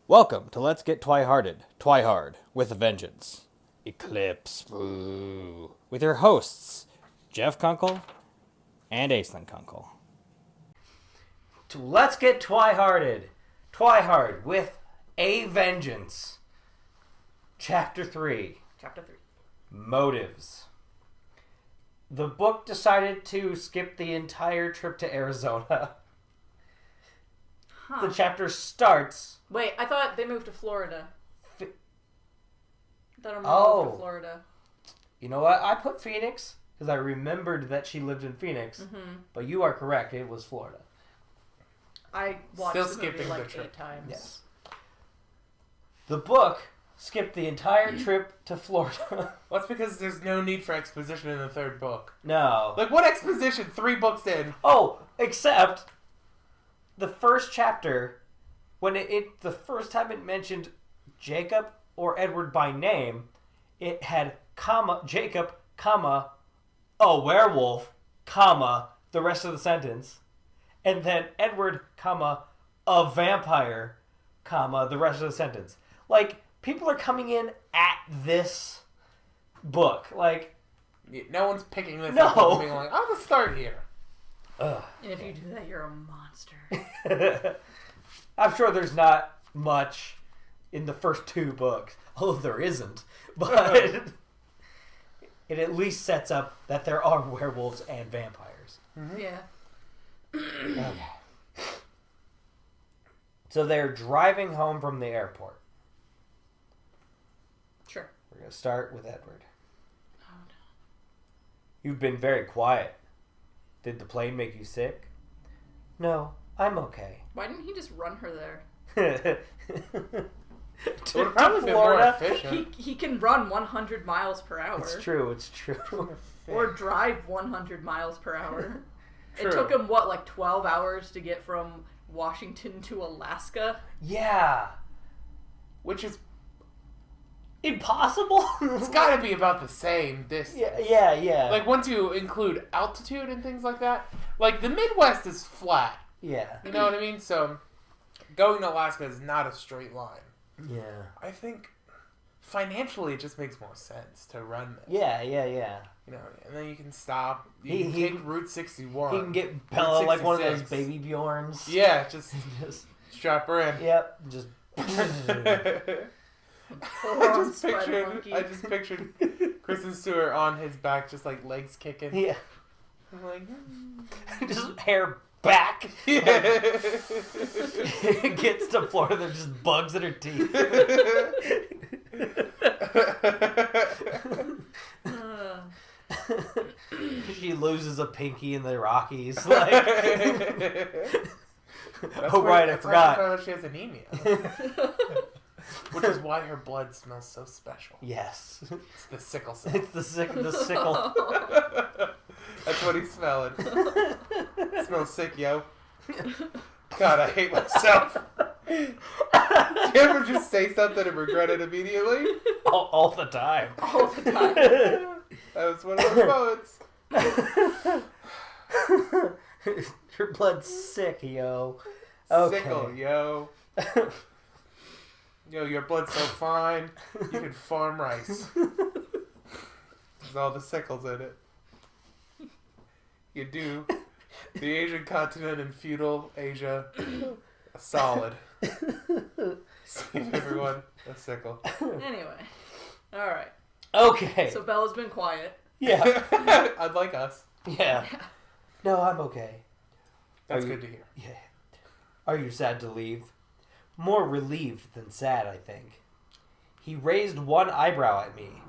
Welcome to Let's Get Twiharded, Twihard, with a Vengeance. Eclipse, ooh, with your hosts, Jeff Kunkel and Aislinn Kunkel. To Let's Get Twiharded, Twihard, with a Vengeance. Chapter 3. Motives. The book decided to skip the entire trip to Arizona. The chapter starts... Wait, I thought they moved to Florida. I thought moved to Florida. You know what? I put Phoenix because I remembered that she lived in Phoenix. Mm-hmm. But you are correct. It was Florida. I watched the movie like 8 times. Yes. The book skipped the entire trip to Florida. Well, that's because there's no need for exposition in the third book. No. Like, what exposition 3 books in? Oh, except the first chapter... When the first time it mentioned Jacob or Edward by name, it had Jacob, a werewolf, the rest of the sentence, and then Edward, a vampire, the rest of the sentence. Like, people are coming in at this book. Like, no one's picking this up and being like, I'm gonna start here. And if you do that, you're a monster. I'm sure there's not much in the first 2 books, although there isn't. But it at least sets up that there are werewolves and vampires. Mm-hmm. Yeah. Okay. So they're driving home from the airport. Sure. We're going to start with Edward. Oh, no. You've been very quiet. Did the plane make you sick? No, I'm okay. Why didn't he just run her there? to probably been more efficient. He can run 100 miles per hour. It's true. Or drive 100 miles per hour. True. It took him, 12 hours to get from Washington to Alaska? Yeah. Which is... impossible? It's gotta be about the same distance. Yeah. Like, once you include altitude and things like that, like, the Midwest is flat. Yeah. You know what I mean? So, going to Alaska is not a straight line. Yeah. I think financially it just makes more sense to run there. Yeah. You know, and then you can stop. You can take Route 61. He can get Bella like one of those baby Bjorns. Yeah, just strap her in. Yep. Just. I just pictured Kristen Stewart on his back, just like legs kicking. Yeah. I'm like, just hair back. Yeah. It gets to Florida, there's just bugs in her teeth. She loses a pinky in the Rockies. Like, I forgot. She has anemia. Which is why her blood smells so special. Yes. It's the sickle cell. It's the sickle. That's what he's smelling. Smells sick, yo. God, I hate myself. Do you ever just say something and regret it immediately? All the time. All the time. That was one of those moments. Your blood's sick, yo. Okay. Sickle, yo. Yo, your blood's so fine, you can farm rice. There's all the sickles in it. You do the Asian continent and feudal Asia a solid. Save everyone a sickle. Anyway. Alright. Okay. So Bella's been quiet. Yeah. I'd like us. Yeah. No, I'm okay. That's good to hear. Yeah. Are you sad to leave? More relieved than sad, I think. He raised one eyebrow at me.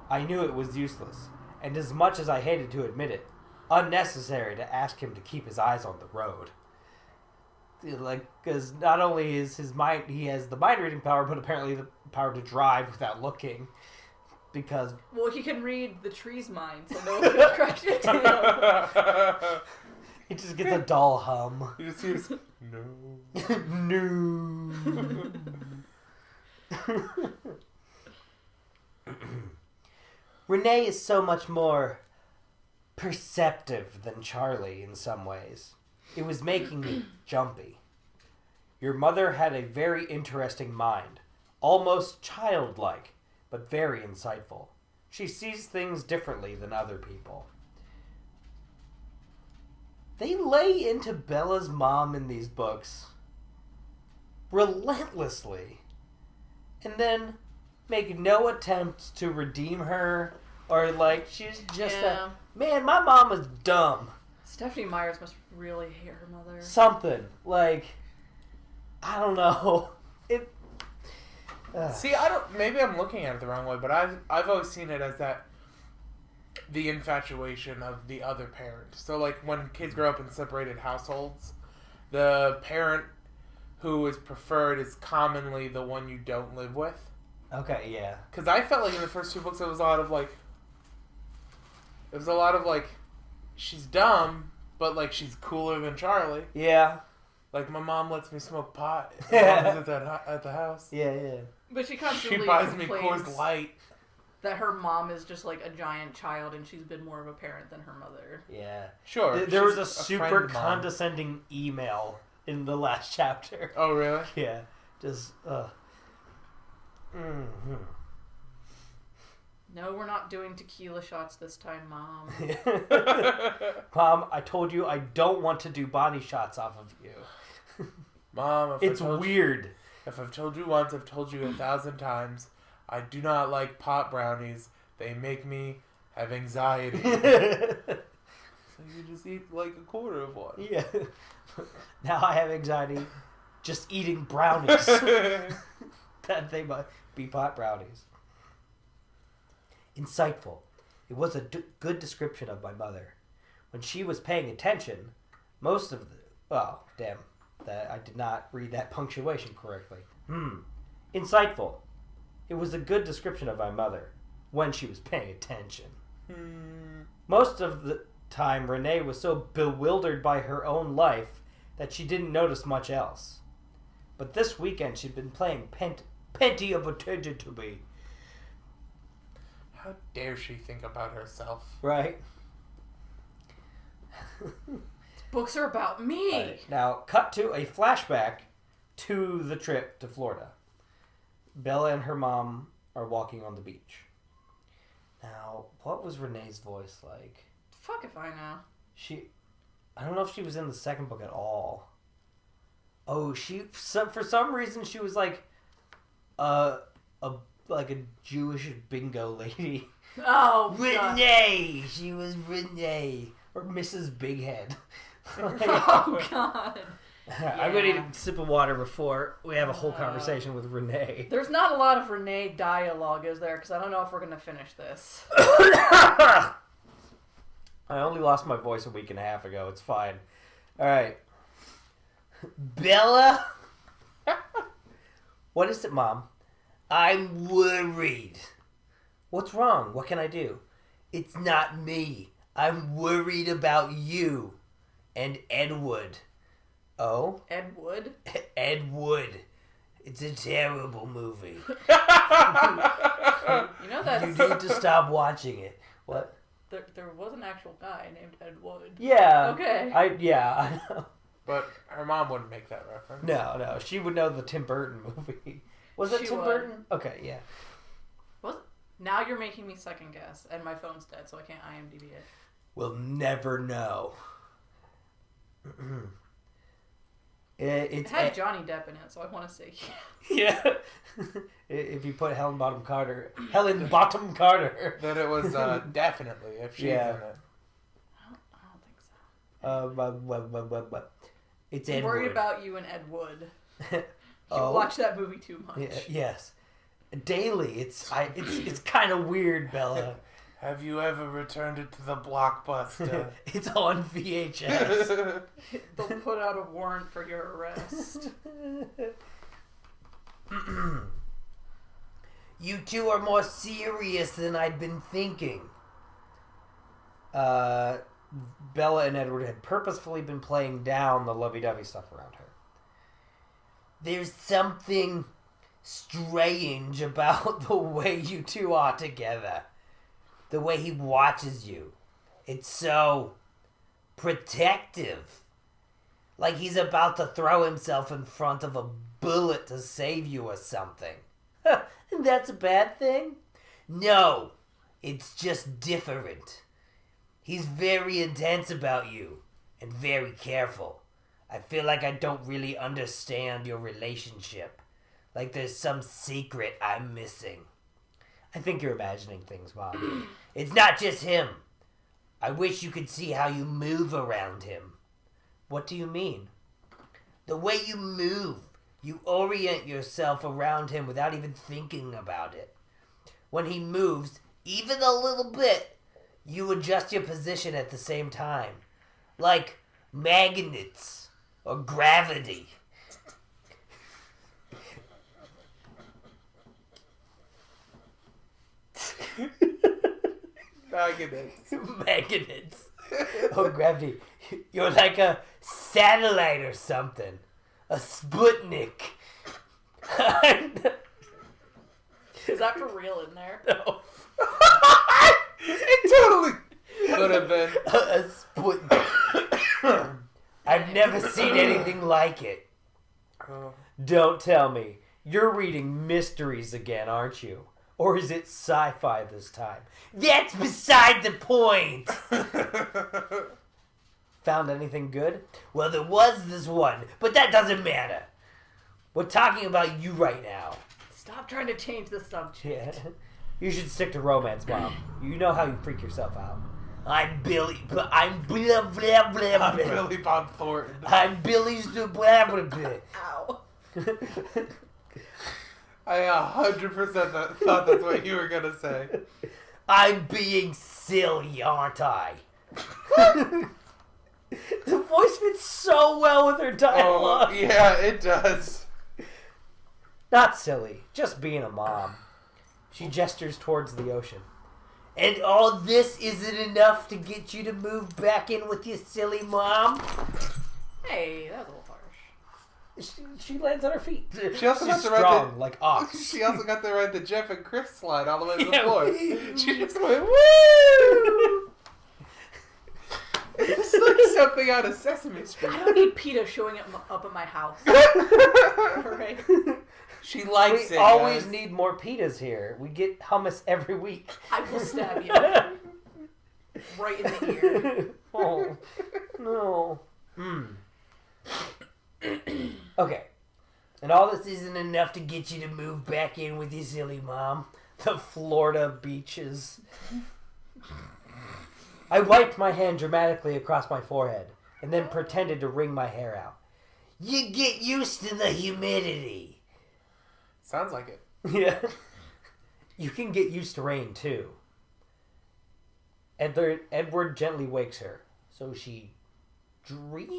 I knew it was useless, and as much as I hated to admit it, unnecessary to ask him to keep his eyes on the road. Like, because not only is his mind, he has the mind reading power, but apparently the power to drive without looking. Because... Well, he can read the tree's mind, so no one can correct it to him. He just gets a dull hum. He just hears, no. No. Renee is so much more perceptive than Charlie in some ways. It was making me jumpy. Your mother had a very interesting mind, almost childlike, but very insightful. She sees things differently than other people. They lay into Bella's mom in these books relentlessly, and then make no attempt to redeem her, or like she's just man, my mom is dumb. Stephanie Myers must really hate her mother. Something like, I don't know. See, maybe I'm looking at it the wrong way, but I've always seen it as that the infatuation of the other parent. So like when kids grow up in separated households, the parent who is preferred is commonly the one you don't live with. Okay, yeah. Because I felt like in the first two books it was a lot of like, she's dumb, but like she's cooler than Charlie. Yeah. Like my mom lets me smoke pot as long as it's at the house. Yeah, yeah. But she constantly buys me complains Coors Light. that her mom is just like a giant child and she's been more of a parent than her mother. Yeah. Sure. There was a super condescending email in the last chapter. Oh, really? Yeah. Just, Mm-hmm. No, we're not doing tequila shots this time, Mom. Mom, I told you I don't want to do body shots off of you. Mom, it's weird. If I've told you once, I've told you 1,000 times. I do not like pot brownies. They make me have anxiety. So you just eat like a quarter of one. Yeah. Now I have anxiety just eating brownies. That they might be pot brownies. Insightful. It was a good description of my mother. When she was paying attention, most of the... Oh, damn. I did not read that punctuation correctly. Insightful. It was a good description of my mother. When she was paying attention. Most of the time, Renee was so bewildered by her own life that she didn't notice much else. But this weekend, she'd been paying plenty of attention to me. How dare she think about herself? Right? Books are about me. Right. Now, cut to a flashback to the trip to Florida. Bella and her mom are walking on the beach. Now, what was Renee's voice like? Fuck if I know. I don't know if she was in the second book at all. Oh, for some reason she was like a Jewish bingo lady. Oh, Renee! God. She was Renee. Or Mrs. Bighead. Oh, God. Yeah. I'm going to need a sip of water before we have a whole conversation with Renee. There's not a lot of Renee dialogue, is there? Because I don't know if we're going to finish this. I only lost my voice a week and a half ago. It's fine. All right. Bella? What is it, Mom? I'm worried. What's wrong? What can I do? It's not me. I'm worried about you. And Ed Wood. Oh? Ed Wood? Ed Wood. It's a terrible movie. You know that... You need to stop watching it. What? There was an actual guy named Ed Wood. Yeah. Okay. I know. But her mom wouldn't make that reference. No. She would know the Tim Burton movie. Was it Tim Burton? Okay, yeah. Now you're making me second guess, and my phone's dead, so I can't IMDb it. We'll never know. It had Johnny Depp in it, so I want to say yeah. If you put Helen Bottom Carter, then it was definitely if she's in it. I don't think so. It's I'm Ed worried Wood. about you and Ed Wood. You watch that movie too much. Yes, daily. It's kind of weird, Bella. Have you ever returned it to the Blockbuster? It's on VHS. They'll put out a warrant for your arrest. You two are more serious than I'd been thinking. Bella and Edward had purposefully been playing down the lovey-dovey stuff around her. There's something strange about the way you two are together. The way he watches you. It's so protective. Like he's about to throw himself in front of a bullet to save you or something. And that's a bad thing? No, it's just different. He's very intense about you and very careful. I feel like I don't really understand your relationship. Like there's some secret I'm missing. I think you're imagining things, Mom. It's not just him. I wish you could see how you move around him. What do you mean? The way you move. You orient yourself around him without even thinking about it. When he moves, even a little bit, you adjust your position at the same time. Like magnets or gravity. Magnets. Oh, gravity. You're like a satellite or something. A Sputnik. Is that for real in there? No. It totally could have been. A Sputnik. I've never seen anything like it. Don't tell me. You're reading mysteries again, aren't you? Or is it sci-fi this time? That's beside the point! Found anything good? Well, there was this one, but that doesn't matter. We're talking about you right now. Stop trying to change the subject. Yeah. You should stick to romance, Mom. You know how you freak yourself out. I'm Billy, but I'm blah, blah, blah, blah. I'm Billy Bob Thornton. I'm Billy's the blah, blah, blah. Ow. I 100% thought that's what you were going to say. I'm being silly, aren't I? The voice fits so well with her dialogue. Oh, yeah, it does. Not silly, just being a mom. She gestures towards the ocean. And all this isn't enough to get you to move back in with your silly mom? Hey, that was a little harsh. She lands on her feet. She also got She's to ride strong, like ox. She also got to ride the Jeff and Chris slide all the way to the Yeah, floor. woo. She just went, woo! It's like something out of Sesame Street. I don't need PETA showing up at my house. Alright. She likes We it. always guys. need more pitas here. We get hummus every week. I will stab you. Right in the ear. Oh, no. Okay. And all this isn't enough to get you to move back in with your silly mom. The Florida beaches. I wiped my hand dramatically across my forehead and then pretended to wring my hair out. You get used to the humidity. Sounds like it. Yeah. You can get used to rain, too. Edward gently wakes her. So she remembered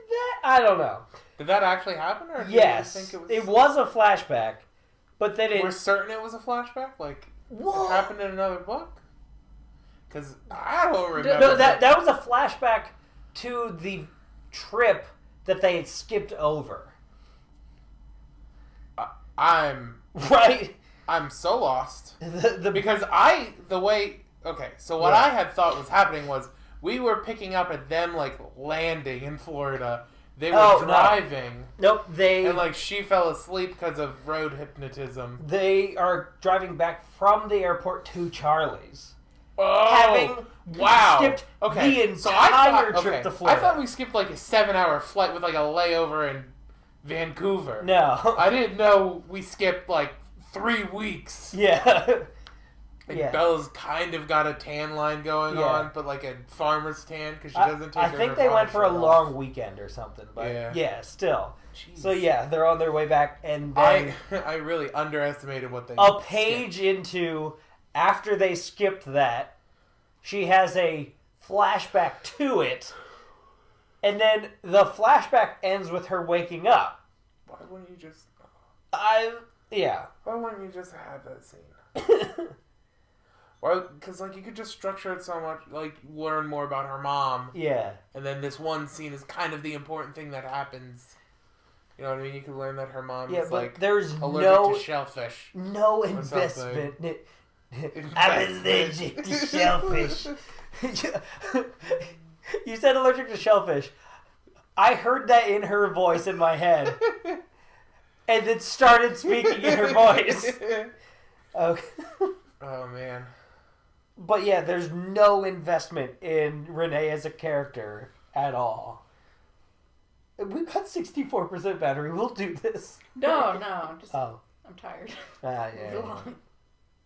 that? I don't know. Did that actually happen? Or did Yes. you think It was a flashback, but then We're certain it was a flashback? Like, What? it happened in another book? Because I don't remember. No, that was a flashback to the trip that they had skipped over. I'm Right? so lost. The Because what I had thought was happening was we were picking up at them, like, landing in Florida. They were driving. Nope, And, like, she fell asleep because of road hypnotism. they are driving back from the airport to Charlie's. Oh, Having skipped the entire trip to Florida. I thought we skipped, like, a 7-hour flight with, like, a layover in Vancouver. No. I didn't know we skipped, like, 3 weeks. Yeah. And Yeah. Bella's kind of got a tan line going on, but like a farmer's tan because she doesn't take I her think they went for a shirt long off. weekend or something, but Yeah. yeah, still. Jeez. So yeah, they're on their way back, and then I really underestimated what they a page into after they skipped that, she has a flashback to it, and then the flashback ends with her waking up. Why wouldn't you just? Yeah. Why wouldn't you just have that scene? Well, because like you could just structure it so much, like learn more about her mom. Yeah. And then this one scene is kind of the important thing that happens. You know what I mean? You can learn that her mom is but like there's allergic to shellfish. no or investment. something. I'm allergic to shellfish. You said allergic to shellfish. I heard that in her voice in my head. And then started speaking in her voice. Okay. Oh, man. But yeah, there's no investment in Renee as a character at all. We've got 64% battery. We'll do this. No. Just, Oh. I'm tired. Yeah. Move along.